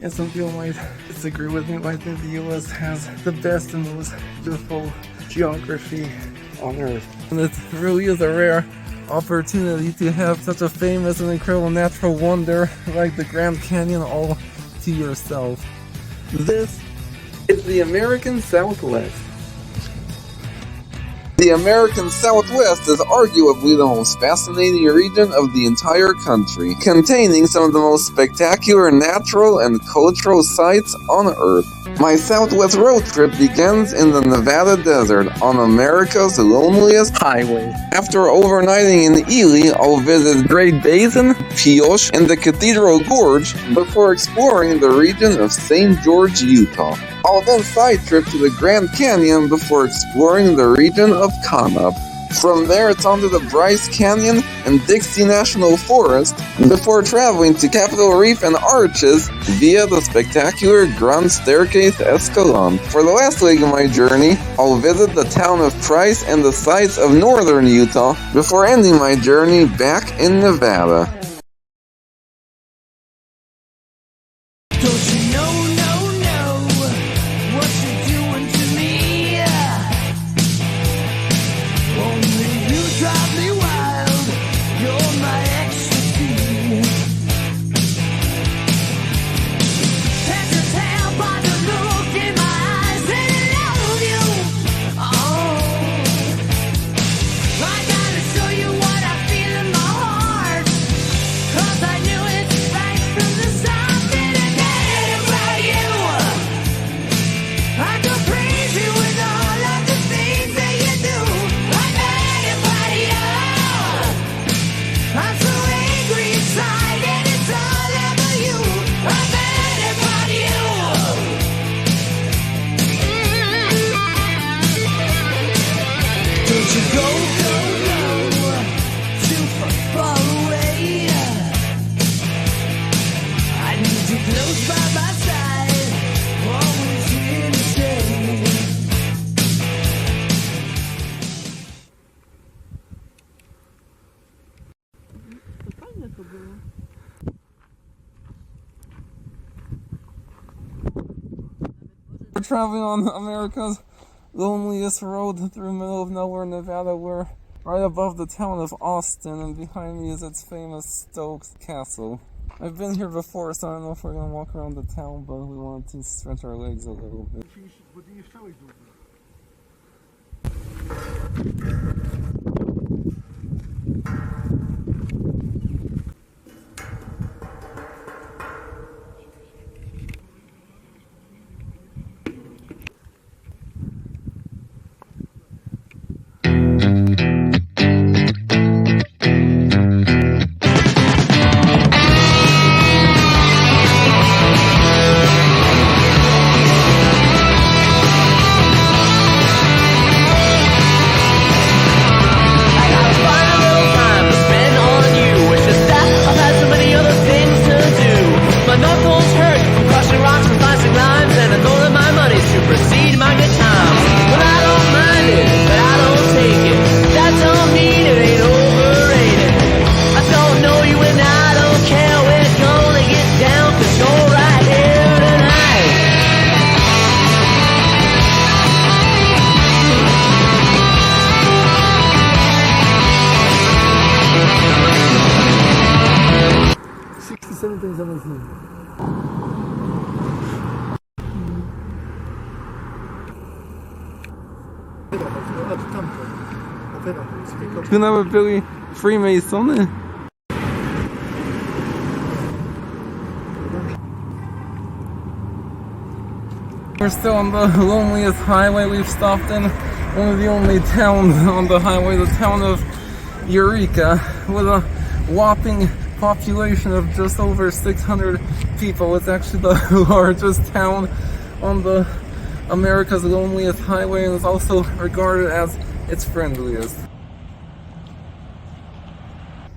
And some people might disagree with me, but I think the US has the best and most beautiful geography on Earth. And it really is a rare opportunity to have such a famous and incredible natural wonder like the Grand Canyon all to yourself. This is the American Southwest. The American Southwest is arguably the most fascinating region of the entire country, containing some of the most spectacular natural and cultural sites on Earth. My Southwest road trip begins in the Nevada desert on America's loneliest highway. After overnighting in Ely, I'll visit Great Basin, Pioche, and the Cathedral Gorge before exploring the region of St. George, Utah. I'll then side trip to the Grand Canyon before exploring the region of Kanab. From there, it's on to the Bryce Canyon and Dixie National Forest before traveling to Capitol Reef and Arches via the spectacular Grand Staircase Escalon. For the last leg of my journey, I'll visit the town of Price and the sights of northern Utah before ending my journey back in Nevada. We're traveling on America's loneliest road through the middle of nowhere, Nevada. We're right above the town of Austin, and behind me is its famous Stokes Castle. I've been here before, so I don't know if we're going to walk around the town, but we wanted to stretch our legs a little bit. Chyba byli Freemasony. We're still on the loneliest highway. We've stopped in one of the only towns on the highway, the town of Eureka, with a whopping population of just over 600 people. It's actually the largest town on the America's loneliest highway, and is also regarded as its friendliest.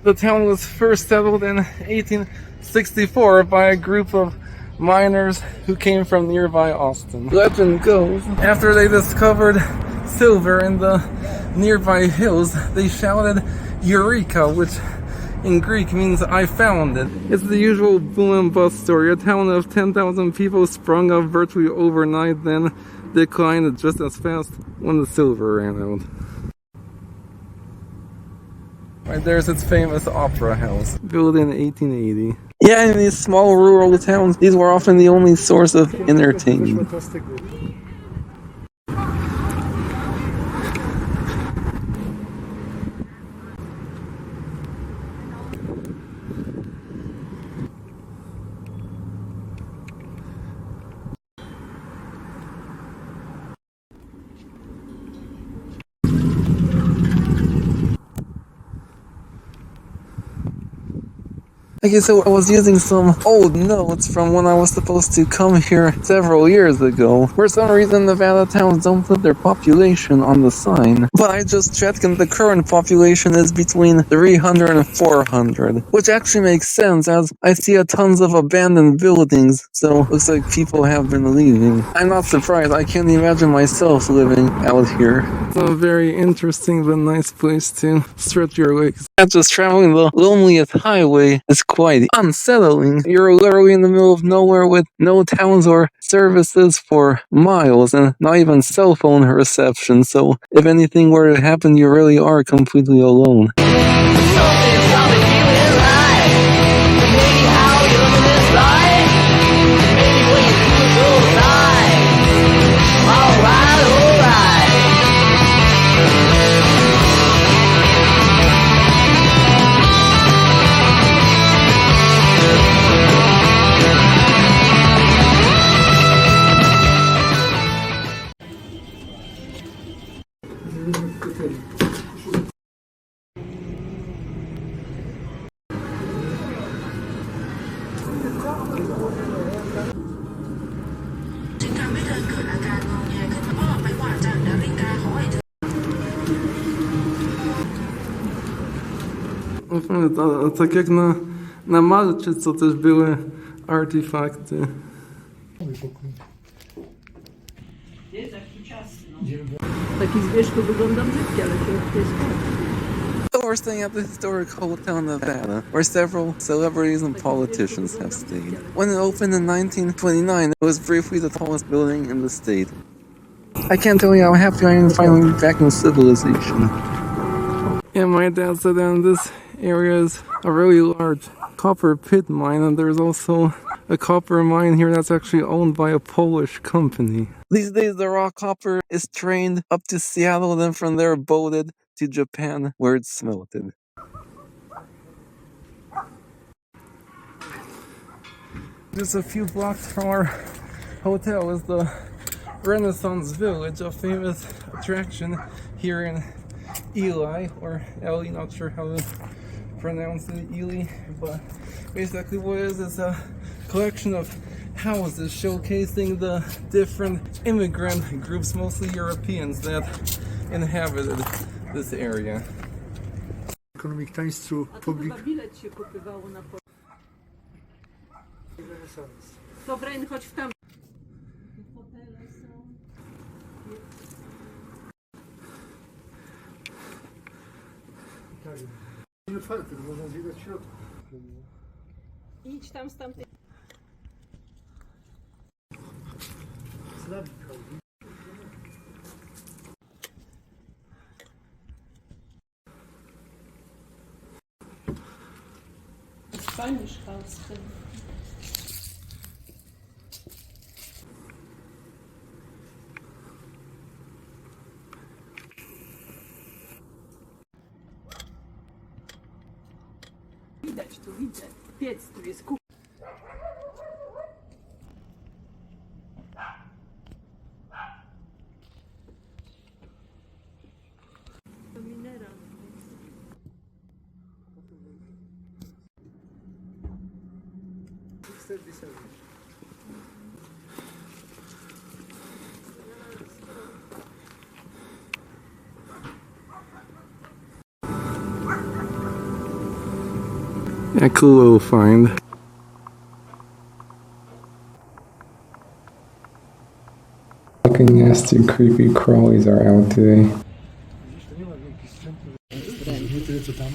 The town was first settled in 1864 by a group of miners who came from nearby Austin. Legend goes, after they discovered silver in the nearby hills, they shouted Eureka, which in Greek means I found it. It's the usual boom and bust story. A town of 10,000 people sprung up virtually overnight, then declined just as fast when the silver ran out. Right there's its famous opera house, built in 1880. Yeah, in these small rural towns, these were often the only source of entertainment. Okay, so I was using some old notes from when I was supposed to come here several years ago. For some reason, Nevada towns don't put their population on the sign. But I just checked and the current population is between 300 and 400. Which actually makes sense as I see a tons of abandoned buildings. So looks like people have been leaving. I'm not surprised. I can't imagine myself living out here. It's a very interesting but nice place to stretch your legs. Not just traveling the Loneliest highway is quite unsettling. You're literally in the middle of nowhere with no towns or services for miles and not even cell phone reception, so if anything were to happen, you really are completely alone. Tak jak na Malcie, co też były artefakty. Taki z wierzchu wygląda brzydki, ale to jest So we're staying at the historic hotel in Nevada, where several celebrities and politicians have stayed. When it opened in 1929, it was briefly the tallest building in the state. I can't tell you how happy I am finally back in civilization. Yeah, my dad said that this area is a really large copper pit mine, and there's also a copper mine here that's actually owned by a Polish company. These days, the raw copper is trained up to Seattle, then from there boated to Japan, where it's smelted. Just a few blocks from our hotel is the Renaissance Village, a famous attraction here in Ely, or Ellie, not sure how to pronounce it, Ely, but basically what it is a collection of houses showcasing the different immigrant groups, mostly Europeans, that inhabited this area. Economic tańcu publik. chyba bilet się kupywało na Renesans. Dobra, chodź w tam. Hotele są. Tak. Nie otwarty, można zwiedzać w środku. Idź tam z tamtej. Slawik. Spanischhaus. Widać tu, widzę. Piec tu jest kuchnia. Minera. Yeah, cool little find. Fucking nasty, creepy crawlies are out today. Gdzieś to nie ma wielkich sprzętów. Nie tyle co tam.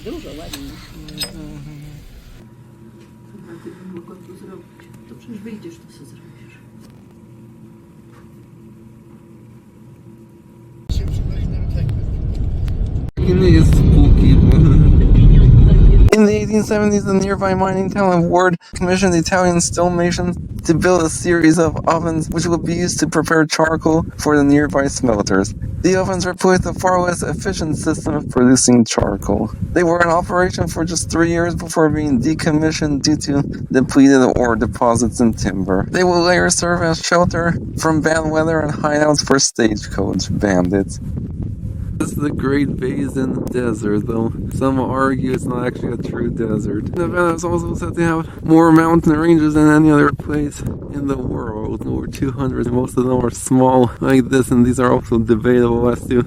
Dużo ładnie. Co zrobisz? Się przypomina na tak. Nie jest spooky. In the 1870s, the nearby mining town of Ward commissioned Italian stonemasons to build a series of ovens which would be used to prepare charcoal for the nearby smelters. The ovens replaced a far less efficient system of producing charcoal. They were in operation for just 3 years before being decommissioned due to depleted ore deposits and timber. They will later serve as shelter from bad weather and hideouts for stagecoach bandits. This is the Great Basin desert, though some argue it's not actually a true desert. Nevada is also said to have more mountain ranges than any other place in the world. Over 200. Most of them are small like this, and these are also debatable as to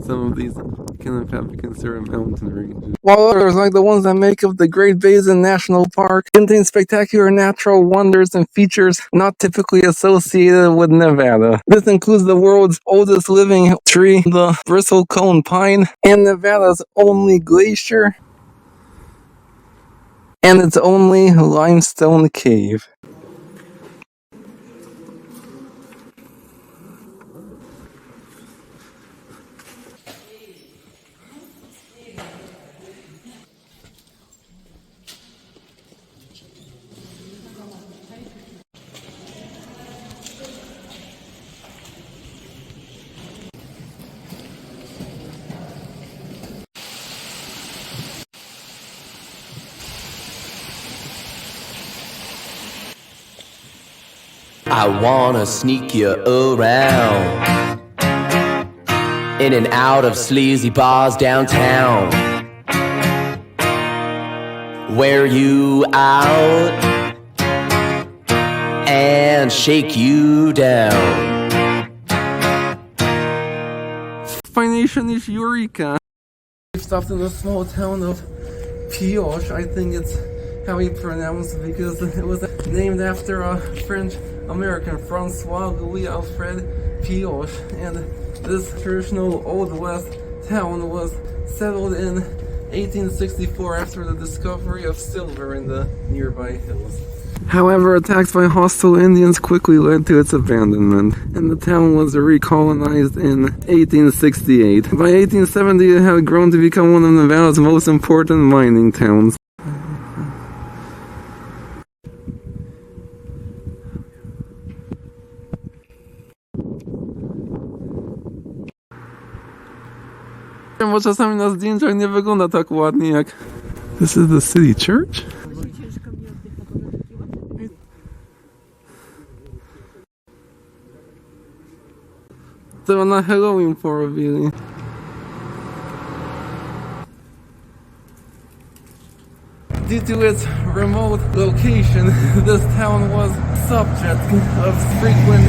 some of these can in fact be considered mountain ranges. While others, like the ones that make up the Great Basin National Park, contain spectacular natural wonders and features not typically associated with Nevada. This includes the world's oldest living tree, the bristlecone pine, and Nevada's only glacier, and its only limestone cave. I wanna sneak you around, in and out of sleazy bars downtown, wear you out and shake you down. Pioche is Eureka. We've stopped in the small town of Pioche. I think it's how you pronounce it because it was named after a French American, Francois Louis Alfred Pioche, and this traditional Old West town was settled in 1864 after the discovery of silver in the nearby hills. However, attacks by hostile Indians quickly led to its abandonment, and the town was recolonized in 1868. By 1870, it had grown to become one of Nevada's most important mining towns. Bo czasami na zdjęciach nie wygląda tak ładnie jak... This is the city church? To na Halloween porobili. Due to its remote location, this town was subject of frequent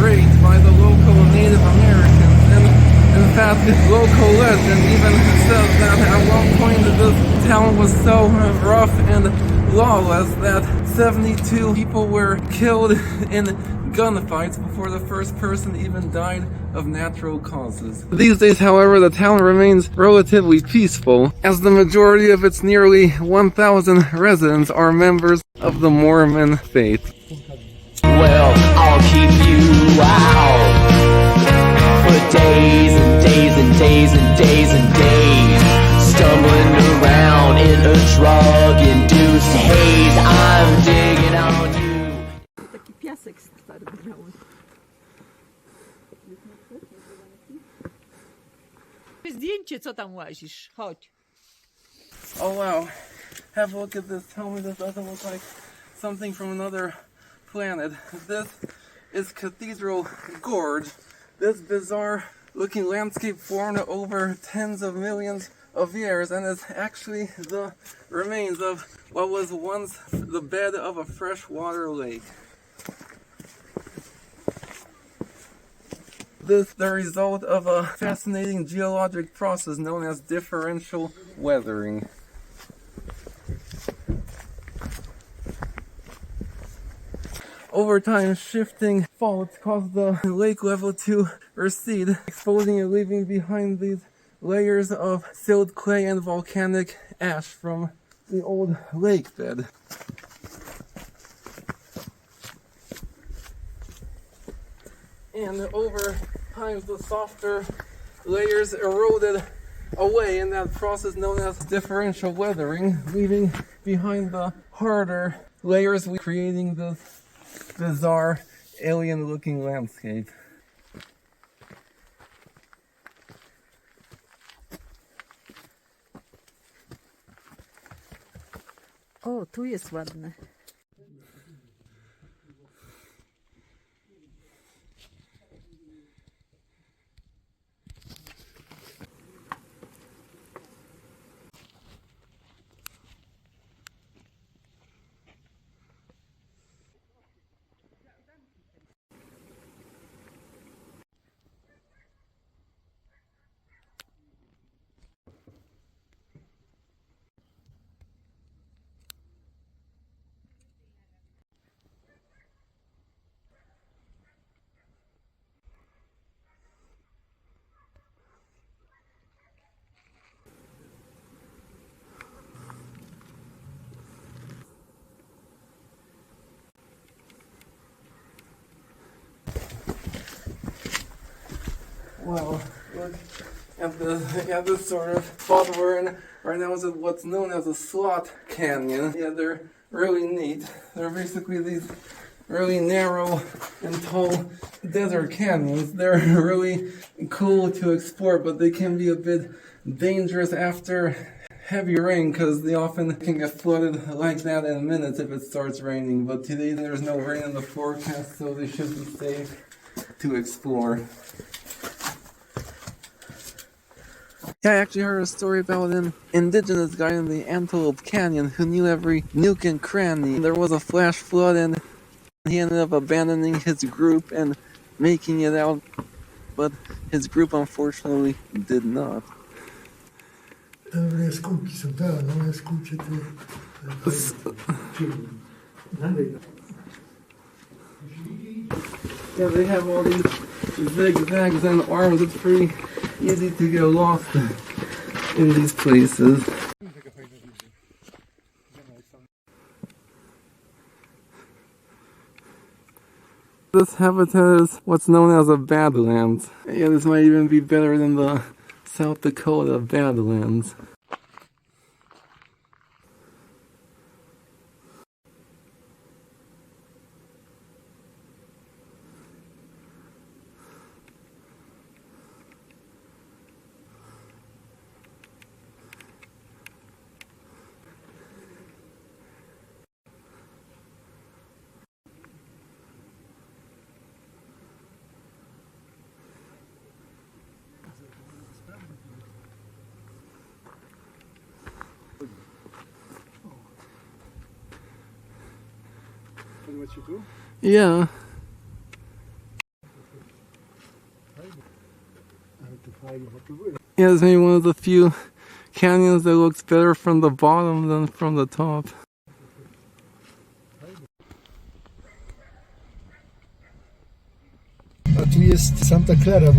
raids by the local Native Americans. And in fact, local legend even says that at one point this town was so rough and lawless that 72 people were killed in gunfights before the first person even died of natural causes. These days, however, the town remains relatively peaceful, as the majority of its nearly 1,000 residents are members of the Mormon faith. Well, I'll keep you out for days and days and days and days and days, stumbling around in a drug-induced haze. I'm digging on you. Taki piasek twardy miałem. Zdjęcie, co tam łazisz? Chodź. Oh wow, have a look at this. Tell me this doesn't look like something from another planet. This is Cathedral Gorge. This bizarre looking landscape formed over tens of millions of years and is actually the remains of what was once the bed of a freshwater lake. This is the result of a fascinating geologic process known as differential weathering. Over time, shifting faults caused the lake level to recede, exposing and leaving behind these layers of silt, clay, and volcanic ash from the old lake bed. and over time the softer layers eroded away in that process known as differential weathering, leaving behind the harder layers, creating this bizarre alien-looking landscape. O, tu jest ładne. Well, look at this sort of spot we're in right now is what's known as a slot canyon. Yeah, they're really neat. They're basically these really narrow and tall desert canyons. They're really cool to explore, but they can be a bit dangerous after heavy rain because they often can get flooded like that in minutes if it starts raining. But today there's no rain in the forecast, so they should be safe to explore. Yeah, I actually heard a story about an indigenous guy in the Antelope Canyon who knew every nook and cranny. There was a flash flood and he ended up abandoning his group and making it out, but his group unfortunately did not. Les scouts qui sont là, non? Les scouts qui étaient... Yeah, they have all these zigzags and arms. It's pretty easy to get lost in these places. This habitat is what's known as a badlands. Yeah, this might even be better than the South Dakota badlands. What you do? Yeah. Yeah, it's maybe one of the few canyons that looks better from the bottom than from the top. A tu jest Santa Clara.